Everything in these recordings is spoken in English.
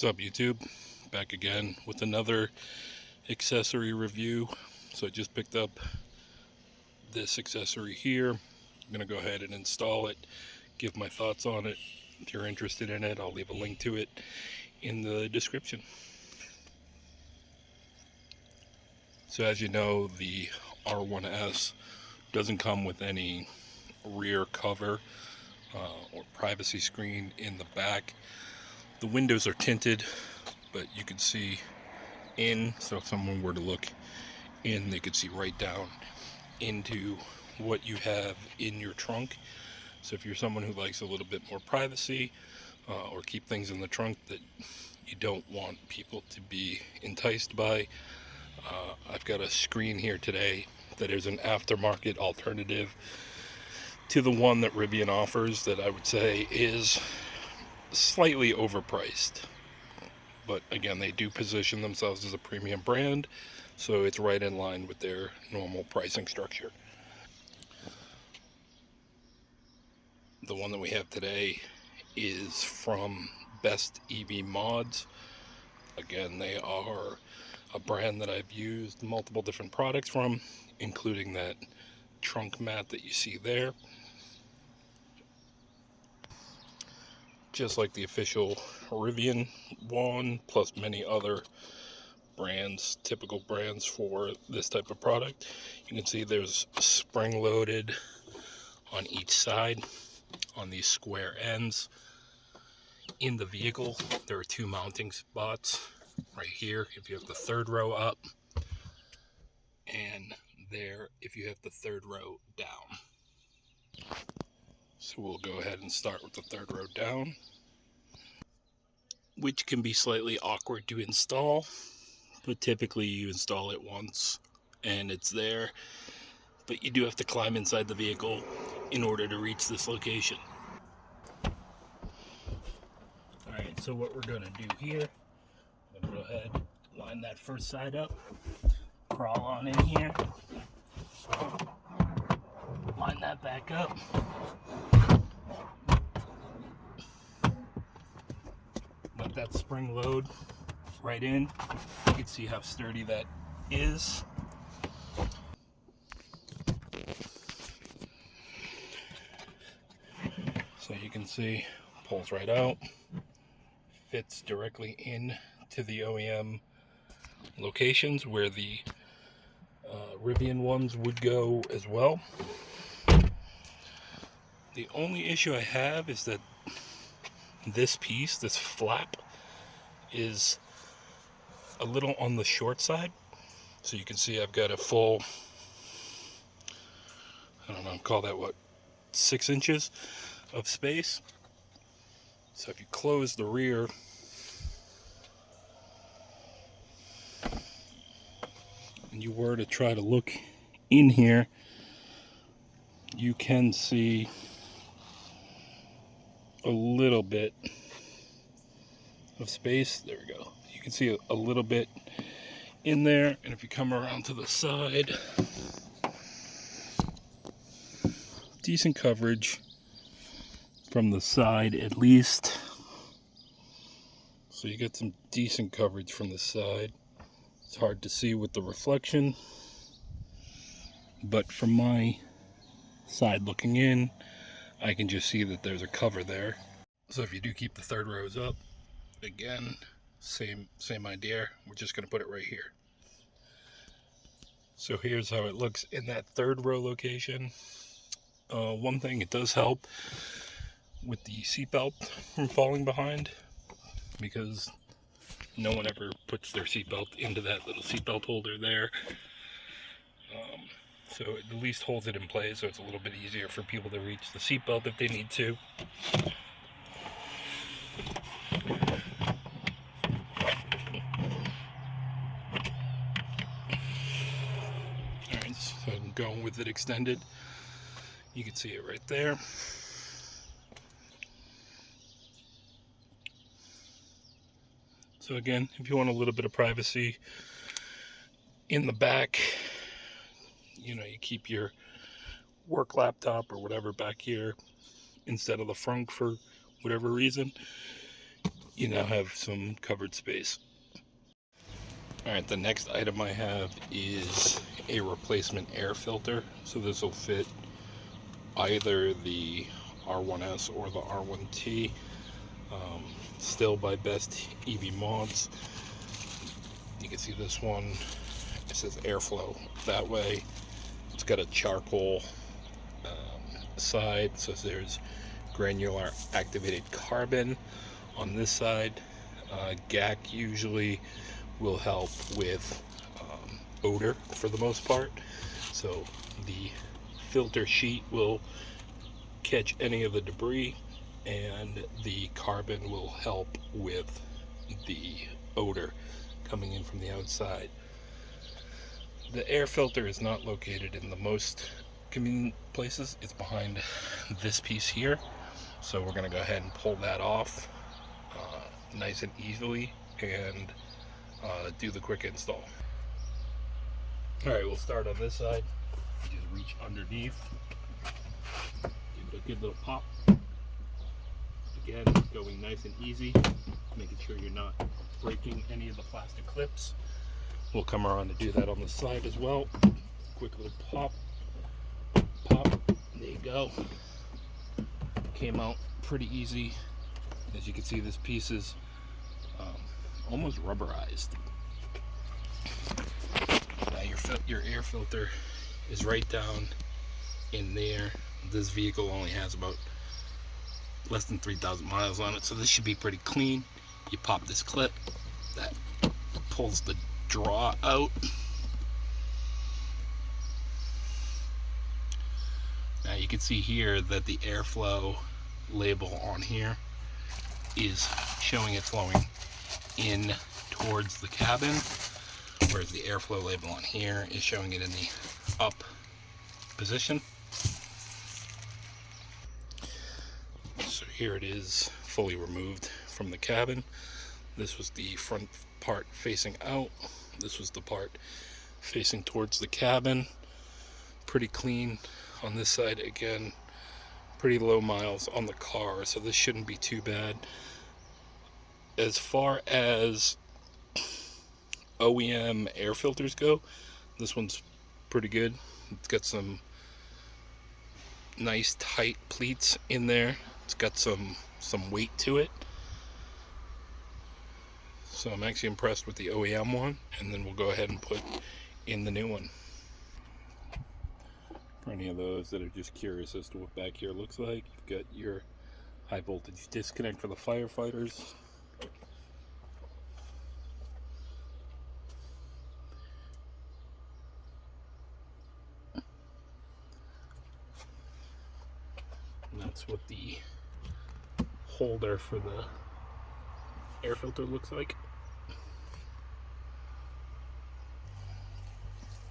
What's up, YouTube? Back again with another accessory review. So I just picked up this accessory here. I'm gonna go ahead and install it, give my thoughts on it. If you're interested in it, I'll leave a link to it in the description. So as you know, the R1S doesn't come with any rear cover or privacy screen in the back. The windows are tinted, but you can see in, so if someone were to look in, they could see right down into what you have in your trunk. So if you're someone who likes a little bit more privacy or keep things in the trunk that you don't want people to be enticed by, I've got a screen here today that is an aftermarket alternative to the one that Rivian offers that I would say is slightly overpriced. But again, they do position themselves as a premium brand, so it's right in line with their normal pricing structure. The one that we have today is from BestEVMod. Again, they are a brand that I've used multiple different products from, including that trunk mat that you see there. Just like the official Rivian one, plus many other brands, typical brands for this type of product. You can see there's spring loaded on each side on these square ends. In the vehicle, there are two mounting spots right here if you have the third row up, and there if you have the third row down. So we'll go ahead and start with the third row down, which can be slightly awkward to install, but typically you install it once and it's there. But you do have to climb inside the vehicle in order to reach this location. Alright, so what we're going to do here, I'm going to go ahead, line that first side up, crawl on in here, line that back up, let that spring load right in. You can see how sturdy that is. So you can see, pulls right out, fits directly in to the OEM locations where the Rivian ones would go as well. The only issue I have is that this piece, this flap, is a little on the short side. So you can see I've got a full, I don't know, call that what, 6 inches of space. So if you close the rear, and you were to try to look in here, you can see a little bit of space. There we go. You can see a little bit in there, and if you come around to the side, decent coverage from the side at least. So you get some decent coverage from the side. It's hard to see with the reflection, but from my side looking in, I can just see that there's a cover there. So if you do keep the third rows up, again, same idea. We're just going to put it right here. So here's how it looks in that third row location. One thing, it does help with the seatbelt from falling behind, because no one ever puts their seatbelt into that little seatbelt holder there. So it at least holds it in place, so it's a little bit easier for people to reach the seatbelt if they need to. Alright, so I'm going with it extended. You can see it right there. So again, if you want a little bit of privacy in the back, you know, you keep your work laptop or whatever back here instead of the front for whatever reason, you now have some covered space. Alright, the next item I have is a replacement air filter. So this will fit either the R1S or the R1T. Still by BestEVMods. You can see this one, it says airflow that way. It's got a charcoal side, so there's granular activated carbon on this side. GAC usually will help with odor for the most part, so the filter sheet will catch any of the debris, and the carbon will help with the odor coming in from the outside. The air filter is not located in the most convenient places. It's behind this piece here, so we're going to go ahead and pull that off nice and easily and do the quick install. Alright, we'll start on this side. Just reach underneath, give it a good little pop. Again, going nice and easy, making sure you're not breaking any of the plastic clips. We'll come around to do that on the side as well. Quick little pop, pop, there you go. Came out pretty easy. As you can see, this piece is almost rubberized. Now your air filter is right down in there. This vehicle only has about less than 3,000 miles on it, so this should be pretty clean. You pop this clip that pulls the draw out. Now you can see here that the airflow label on here is showing it flowing in towards the cabin, whereas the airflow label on here is showing it in the up position. So here it is, fully removed from the cabin. This was the front part facing out. This was the part facing towards the cabin. Pretty clean on this side. Again, pretty low miles on the car, so this shouldn't be too bad. As far as OEM air filters go, this one's pretty good. It's got some nice tight pleats in there. It's got some weight to it. So I'm actually impressed with the OEM one, and then we'll go ahead and put in the new one. For any of those that are just curious as to what back here looks like, you've got your high voltage disconnect for the firefighters. And that's what the holder for the air filter looks like.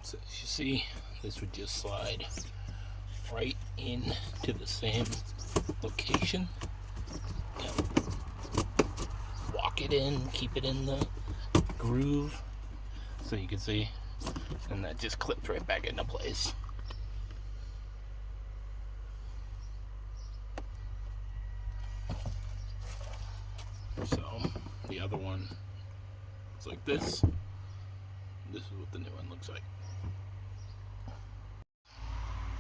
So as you see, this would just slide right in to the same location. Walk it in, keep it in the groove, so you can see, and that just clips right back into place. So the other one looks like this. This is what the new one looks like.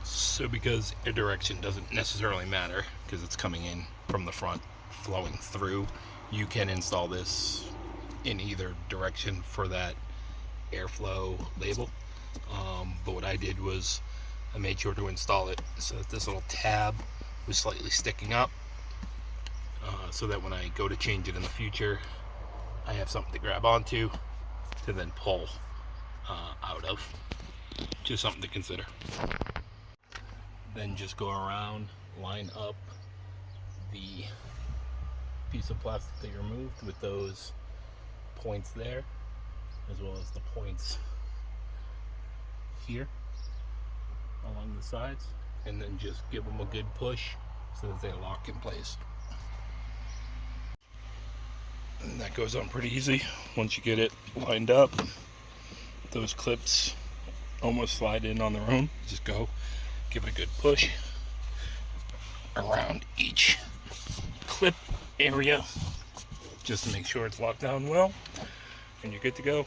So because air direction doesn't necessarily matter, because it's coming in from the front, flowing through, you can install this in either direction for that airflow label. But what I did was I made sure to install it so that this little tab was slightly sticking up, so that when I go to change it in the future, I have something to grab onto to then pull out of. Just something to consider. Then just go around, line up the piece of plastic that you removed with those points there, as well as the points here along the sides, and then just give them a good push so that they lock in place. And that goes on pretty easy. Once you get it lined up, those clips almost slide in on their own. Just go, give it a good push around each clip area, just to make sure it's locked down well, and you're good to go.